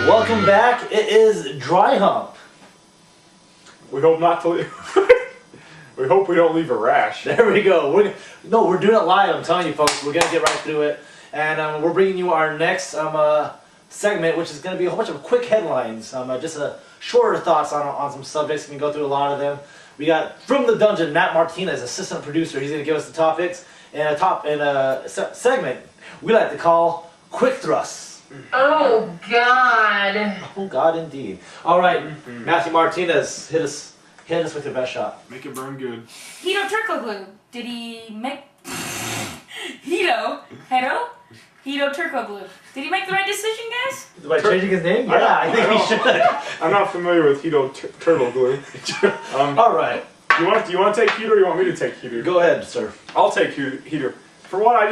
Welcome back. It is Dry Hump. We hope not to leave. We hope we don't leave a rash. There we go. We're doing it live. I'm telling you, folks. We're gonna get right through it, and we're bringing you our next segment, which is gonna be a whole bunch of quick headlines. Just shorter thoughts on some subjects. We can go through a lot of them. We got from the dungeon, Matt Martinez, assistant producer. He's gonna give us the topics and a segment we like to call Quick Thrusts. Oh, God. Oh, God, indeed. All right, Matthew Martinez, hit us with your best shot. Make it burn good. Hito Turco Glue. Did he make... Hito Turco Glue. Did he make the right decision, guys? By changing his name? Yeah, I think he should. I'm not familiar with Hito Turtle Glue. All right. Do you want to take Hito or you want me to take Hito? Go ahead, sir. I'll take Hito. For one, I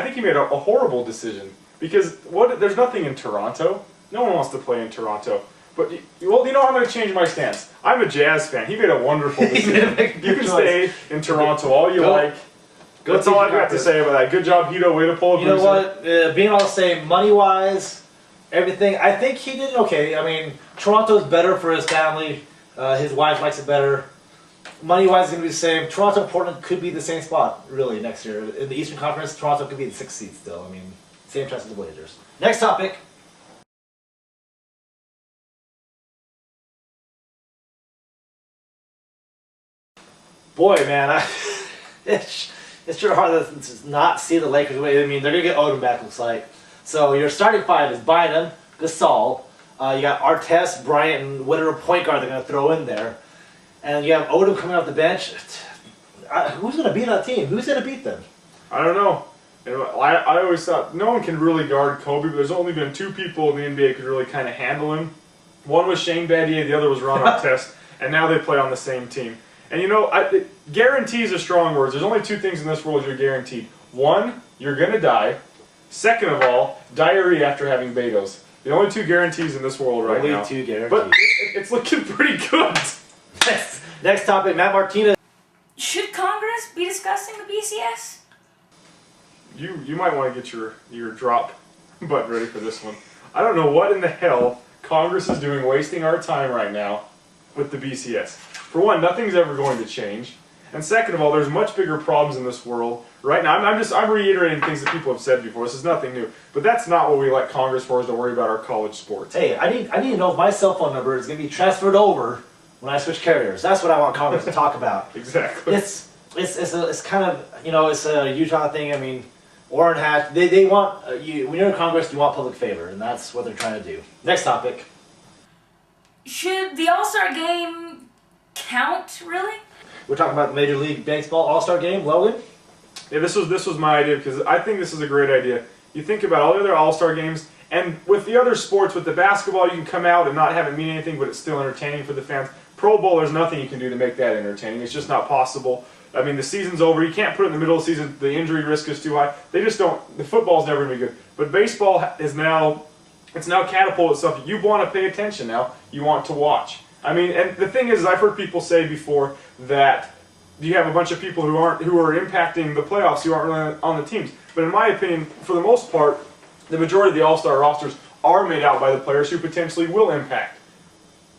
think he made a horrible decision. Because there's nothing in Toronto. No one wants to play in Toronto. But you know I'm going to change my stance. I'm a Jazz fan. He made a wonderful decision. You can stay in Toronto all you like. That's all I've got to say about that. Good job, Hito. Way to pull a You know what? Being all the same, money-wise, everything, I think he did okay. I mean, Toronto's better for his family. His wife likes it better. Money-wise, it's going to be the same. Toronto and Portland could be the same spot, really, next year. In the Eastern Conference, Toronto could be the 6th seed still. I mean, same chance as the Blazers. Next topic. Boy, man, it's sure hard to not see the Lakers away. I mean, they're going to get Odom back, looks like. So your starting five is Bynum, Gasol. You got Artest, Bryant, and whatever point guard they're going to throw in there. And you have Odom coming off the bench. Who's going to beat that team? Who's going to beat them? I don't know. I always thought no one can really guard Kobe, but there's only been two people in the NBA who could really kind of handle him. One was Shane Battier, the other was Ron Artest, and now they play on the same team. And you know, guarantees are strong words. There's only two things in this world you're guaranteed. One, you're going to die. Second of all, diarrhea after having bagels. The only two guarantees in this world right now. Only two guarantees. But it's looking pretty good. Next topic, Matt Martinez. Should Congress be discussing the BCS? You might want to get your drop button ready for this one. I don't know what in the hell Congress is doing wasting our time right now with the BCS. For one, nothing's ever going to change. And second of all, there's much bigger problems in this world right now. I'm reiterating things that people have said before. This is nothing new. But that's not what we elect Congress for, is to worry about our college sports. Hey, I need to know if my cell phone number is going to be transferred over when I switch carriers. That's what I want Congress to talk about. Exactly. It's kind of, you know, it's a Utah thing. I mean, Orrin Hatch, they want, when you're in Congress, you want public favor, and that's what they're trying to do. Next topic. Should the All-Star Game count, really? We're talking about the Major League Baseball All-Star Game, Logan? Yeah, this was my idea, because I think this is a great idea. You think about all the other All-Star games, and with the other sports, with the basketball, you can come out and not have it mean anything, but it's still entertaining for the fans. Pro Bowl, there's nothing you can do to make that entertaining. It's just not possible. I mean, the season's over. You can't put it in the middle of the season. The injury risk is too high. They just don't. The football's never going to be good. But baseball is now, it's now catapulted itself. You want to pay attention now. You want to watch. I mean, and the thing is, I've heard people say before that you have a bunch of people who are impacting the playoffs who aren't really on the teams. But in my opinion, for the most part, the majority of the All-Star rosters are made out by the players who potentially will impact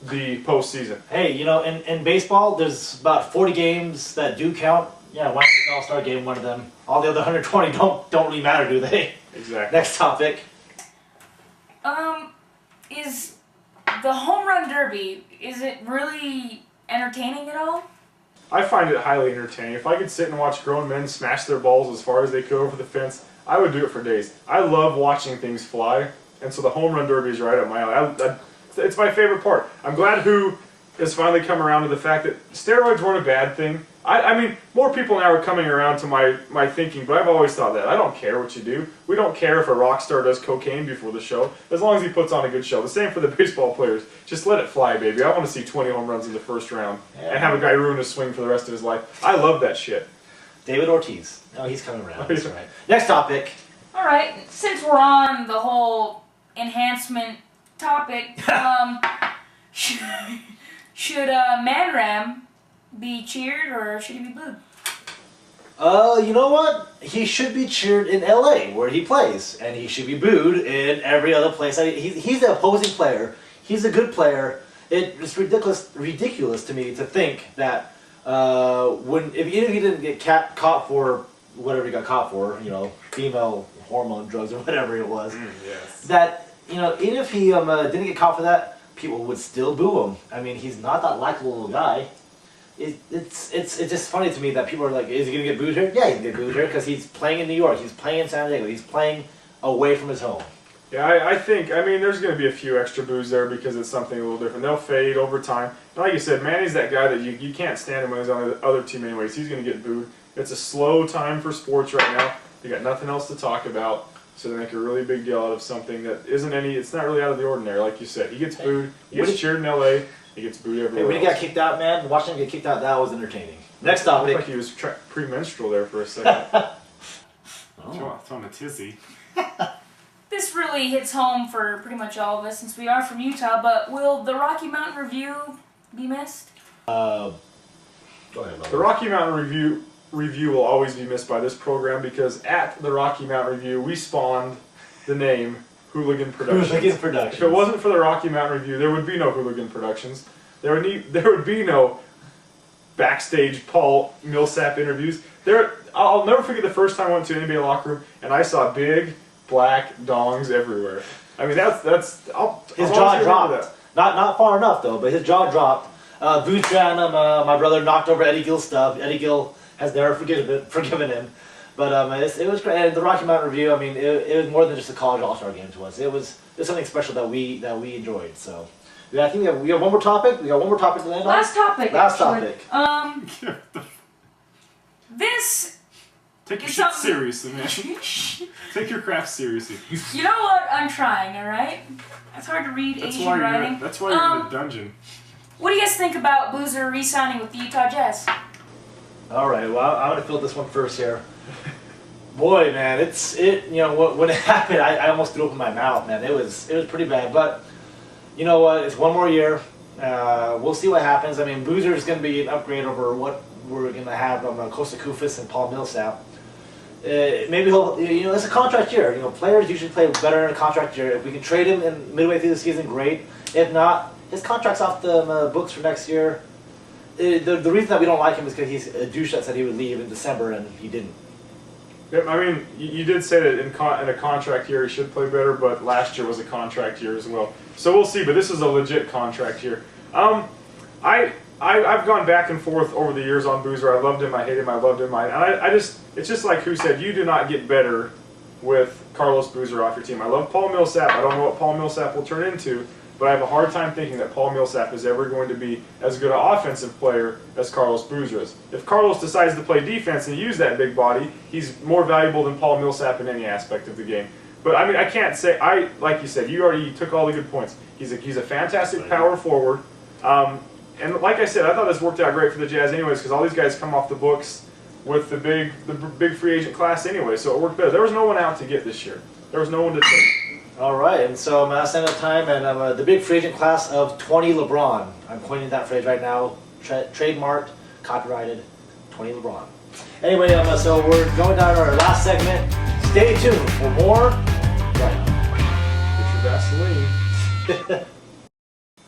the postseason. Hey, you know, in baseball, there's about 40 games that do count. Yeah, one is an All-Star game, one of them. All the other 120 don't really matter, do they? Exactly. Next topic. Is the home run derby, is it really entertaining at all? I find it highly entertaining. If I could sit and watch grown men smash their balls as far as they could over the fence, I would do it for days. I love watching things fly, and so the home run derby is right up my alley. It's my favorite part. I'm glad Who has finally come around to the fact that steroids weren't a bad thing. I mean, more people now are coming around to my thinking, but I've always thought that. I don't care what you do. We don't care if a rock star does cocaine before the show, as long as he puts on a good show. The same for the baseball players. Just let it fly, baby. I want to see 20 home runs in the first round and have a guy ruin his swing for the rest of his life. I love that shit. David Ortiz. Oh, he's coming around. That's right. Next topic. All right, since we're on the whole enhancement topic, should Man Ram be cheered or should he be booed? You know what? He should be cheered in LA where he plays, and he should be booed in every other place. He's the opposing player. He's a good player. It's ridiculous to me to think that even if he didn't get caught for whatever he got caught for, female hormone drugs or whatever it was, Yes. that even if he didn't get caught for that, people would still boo him. I mean, he's not that likable little guy. It's just funny to me that people are like, is he gonna get booed here? Yeah, he's gonna get booed here because he's playing in New York, he's playing in San Diego, he's playing away from his home. Yeah, I think, there's going to be a few extra boos there because it's something a little different. They'll fade over time. And like you said, Manny's that guy that you can't stand him when he's on the other team anyways. He's going to get booed. It's a slow time for sports right now. They got nothing else to talk about, so they make a really big deal out of something that it's not really out of the ordinary, like you said. He gets booed, he gets cheered in LA, he gets booed everywhere. Hey, when he got kicked out, man, watching him get kicked out, that was entertaining. Next topic. Looked like he was premenstrual there for a second. Throwing a tizzy. This really hits home for pretty much all of us since we are from Utah, but will the Rocky Mountain Review be missed? Go ahead, The Rocky Mountain Review will always be missed by this program because at the Rocky Mountain Review we spawned the name HuuLogan Productions. HuuLogan Productions. If it wasn't for the Rocky Mountain Review, there would be no HuuLogan Productions. There would be no backstage Paul Millsap interviews. I'll never forget the first time I went to an NBA locker room and I saw big black dongs everywhere. I mean, that's his jaw dropped. Not far enough though, but his jaw dropped. Bootran, my brother knocked over Eddie Gill's stuff. Eddie Gill has never forgiven him. But it was great. And the Rocky Mountain Review, I mean, it was more than just a college all-star game to us. It was something special that we enjoyed. So yeah, I think we have one more topic. We got one more topic to land on. Last topic. Last actually. topic. This. Take your It's shit something- seriously, man. Take your craft seriously. You know what? I'm trying, alright? It's hard to read That's Asian why writing. you're in the dungeon. What do you guys think about Boozer re-signing with the Utah Jazz? All right. Well, I'm gonna fill this one first here. Boy, man, when it happened, I almost threw up in my mouth, man. It was pretty bad. But you know what? It's one more year. We'll see what happens. I mean, Boozer is going to be an upgrade over what we're going to have on Costa Koufis and Paul Millsap. Maybe he'll, it's a contract year. Players usually play better in a contract year. If we can trade him in midway through the season, great. If not, his contract's off the books for next year. The reason that we don't like him is because he's a douche that said he would leave in December and he didn't. Yeah, I mean, you did say that in a contract year he should play better, but last year was a contract year as well. So we'll see, but this is a legit contract year. I've gone back and forth over the years on Boozer. I loved him, I hated him, I loved him. It's just like who said, you do not get better with Carlos Boozer off your team. I love Paul Millsap. I don't know what Paul Millsap will turn into, but I have a hard time thinking that Paul Millsap is ever going to be as good an offensive player as Carlos Boozer is. If Carlos decides to play defense and use that big body, he's more valuable than Paul Millsap in any aspect of the game. But I mean, I can't say, like you said, you already took all the good points. He's a fantastic power forward. And like I said, I thought this worked out great for the Jazz anyways, because all these guys come off the books with the big free agent class anyway, so it worked better. There was no one out to get this year. There was no one to take. All right, and so I'm at the time, and the big free agent class of 20 LeBron. I'm coining that phrase right now, trademarked, copyrighted, 20 LeBron. Anyway, so we're going down to our last segment. Stay tuned for more Dry Hump. Get your Vaseline.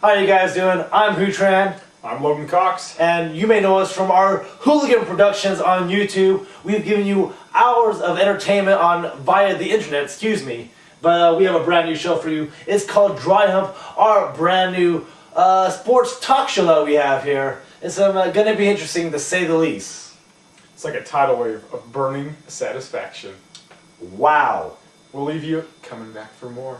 How you guys doing? I'm Hootran. I'm Logan Cox. And you may know us from our HuuLogan Productions on YouTube. We've given you hours of entertainment via the internet, But we have a brand new show for you. It's called Dry Hump, our brand new sports talk show that we have here. It's going to be interesting to say the least. It's like a tidal wave of burning satisfaction. Wow. We'll leave you coming back for more.